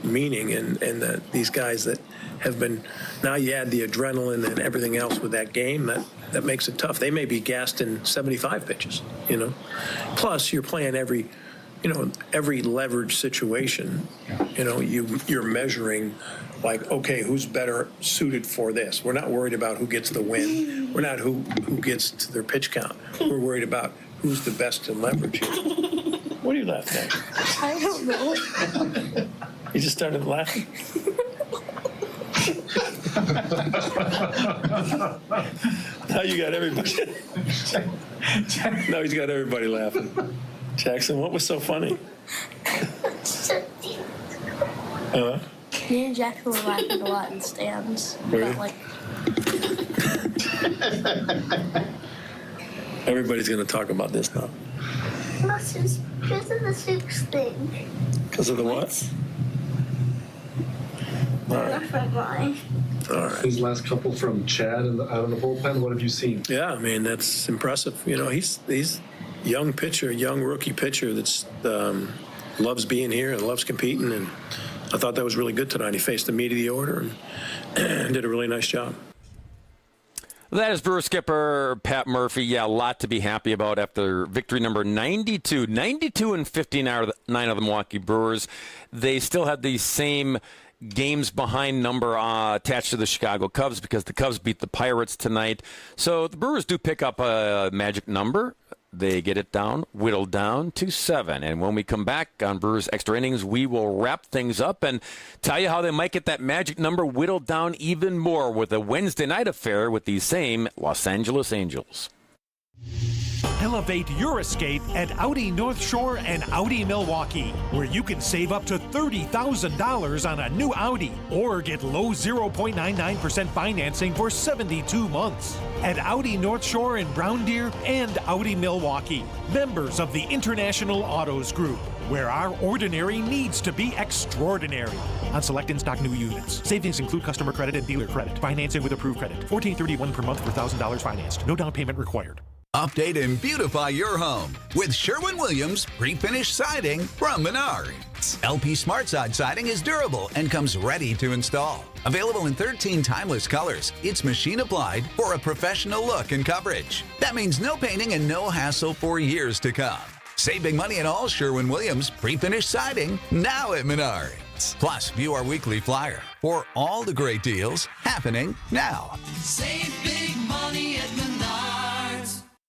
meaning, and that these guys that have been, now you add the adrenaline and everything else with that game, that makes it tough. They may be gassed in 75 pitches, you know. Plus you're playing every leverage situation. You know, you're measuring, like, okay, who's better suited for this? We're not worried about who gets the win. We're not who gets to their pitch count. We're worried about who's the best in leverage. What are you laughing at?
I don't know.
You just started laughing? Now you got everybody. Now he's got everybody laughing. Jackson, what was so funny?
Me and Jackson were laughing a lot in the stands.
Really? Everybody's going to talk about this now.
That's just because of the Soups thing.
Because of the what? All right. All right.
His last couple from Chad and out of the bullpen, what have you seen?
Yeah, I mean, that's impressive. You know, he's young pitcher, young rookie pitcher that's loves being here and loves competing, and I thought that was really good tonight. He faced the meat of the order and did a really nice job.
That is Brewer skipper Pat Murphy. Yeah, a lot to be happy about after victory number 92. 92-59 of the Milwaukee Brewers. They still had the same games behind number attached to the Chicago Cubs because the Cubs beat the Pirates tonight. So the Brewers do pick up a magic number. They get it down, whittled down to 7. And when we come back on Brewers Extra Innings, we will wrap things up and tell you how they might get that magic number whittled down even more with a Wednesday night affair with these same Los Angeles Angels.
Elevate your escape at Audi North Shore and Audi Milwaukee, where you can save up to $30,000 on a new Audi or get low 0.99% financing for 72 months. At Audi North Shore in Brown Deer and Audi Milwaukee, members of the International Autos Group, where our ordinary needs to be extraordinary. On select in-stock new units. Savings include customer credit and dealer credit. Financing with approved credit. $1,431 per month for $1,000 financed. No down payment required.
Update and beautify your home with Sherwin-Williams pre-finished siding from Menards. LP Smart Side siding is durable and comes ready to install. Available in 13 timeless colors, it's machine applied for a professional look and coverage. That means no painting and no hassle for years to come. Save big money on all Sherwin-Williams pre-finished siding now at Menards. Plus, view our weekly flyer for all the great deals happening now.
Save big money at Menards.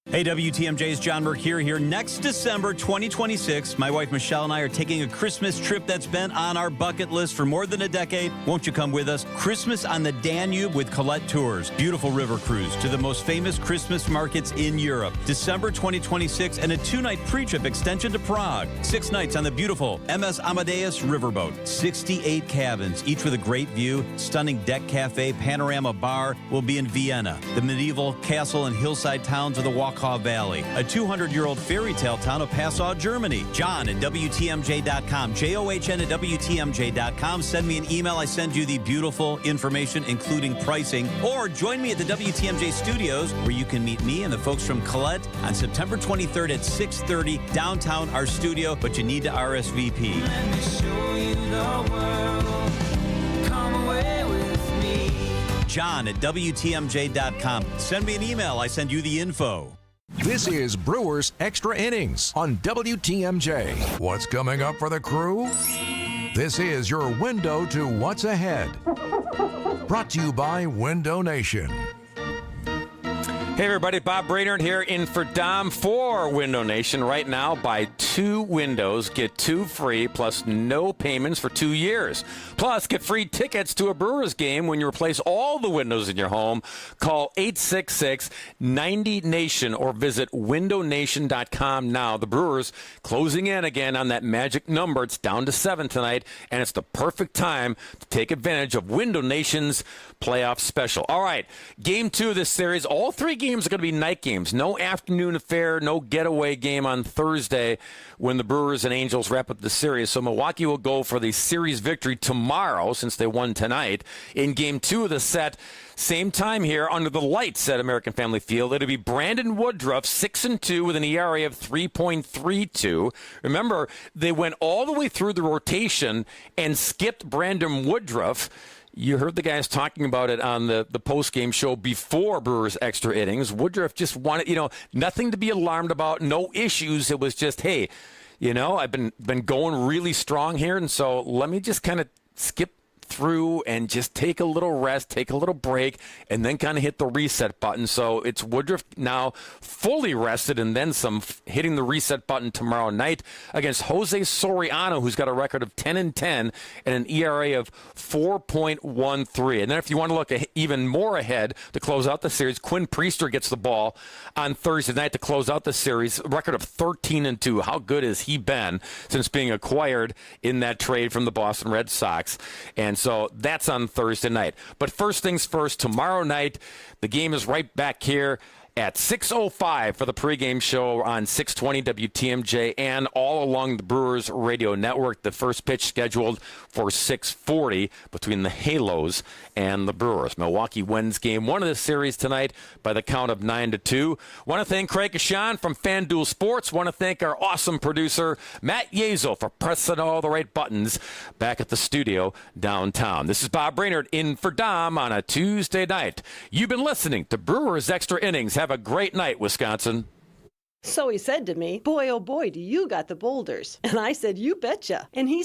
Hey, WTMJ's John Mercure here. Next December 2026, my wife Michelle and I are taking a Christmas trip that's been on our bucket list for more than a decade. Won't you come with us? Christmas on the Danube with Colette Tours. Beautiful river cruise to the most famous Christmas markets in Europe. December 2026 and a 2-night pre-trip extension to Prague. 6 nights on the beautiful MS Amadeus Riverboat. 68 cabins, each with a great view. Stunning deck cafe, panorama bar. Will be in Vienna. The medieval castle and hillside towns of the Wachau Valley, a 200-year-old fairy tale town of Passau, Germany. John at WTMJ.com, JOHN at WTMJ.com. Send me an email. I send you the beautiful information, including pricing. Or join me at the WTMJ studios, where you can meet me and the folks from Colette on September 23rd at 6:30, downtown our studio, but you need to RSVP.
Let me show you the world. Come
John at WTMJ.com. Send me an email. I send you the info.
This is Brewers Extra Innings on WTMJ. What's coming up for the crew? This is your window to what's ahead. Brought to you by Window Nation.
Hey everybody, Bob Brainerd here in for Dom for Window Nation. Right now, buy 2 windows, get 2 free, plus no payments for 2 years. Plus, get free tickets to a Brewers game when you replace all the windows in your home. Call 866-90-NATION or visit windownation.com now. The Brewers closing in again on that magic number. It's down to 7 tonight, and it's the perfect time to take advantage of Window Nation's playoff special. All right, game 2 of this series. All 3 games are going to be night games. No afternoon affair, no getaway game on Thursday when the Brewers and Angels wrap up the series. So Milwaukee will go for the series victory tomorrow since they won tonight. In game 2 of the set, same time here under the lights at American Family Field. It'll be Brandon Woodruff, 6-2 with an ERA of 3.32. Remember, they went all the way through the rotation and skipped Brandon Woodruff. You heard the guys talking about it on the post-game show before Brewers Extra Innings. Woodruff just wanted, nothing to be alarmed about, no issues. It was just, hey, I've been going really strong here, and so let me just kind of skip through and just take a little rest, take a little break, and then kind of hit the reset button. So it's Woodruff now fully rested and then some, hitting the reset button tomorrow night against Jose Soriano, who's got a record of 10-10 and an ERA of 4.13. And then if you want to look even more ahead to close out the series, Quinn Priester gets the ball on Thursday night to close out the series, a record of 13-2. How good has he been since being acquired in that trade from the Boston Red Sox? And so that's on Thursday night. But first things first, tomorrow night, the game is right back here at 6:05 for the pregame show on 620 WTMJ and all along the Brewers radio network. The first pitch scheduled for 6:40 between the Halos and the Brewers. Milwaukee wins game 1 of this series tonight by the count of 9-2. Want to thank Craig Kashan from FanDuel Sports. Want to thank our awesome producer, Matt Yezo, for pressing all the right buttons back at the studio downtown. This is Bob Brainerd in for Dom on a Tuesday night. You've been listening to Brewers Extra Innings. Have a great night, Wisconsin.
So he said to me, boy, oh boy, do you got the boulders. And I said, you betcha. And he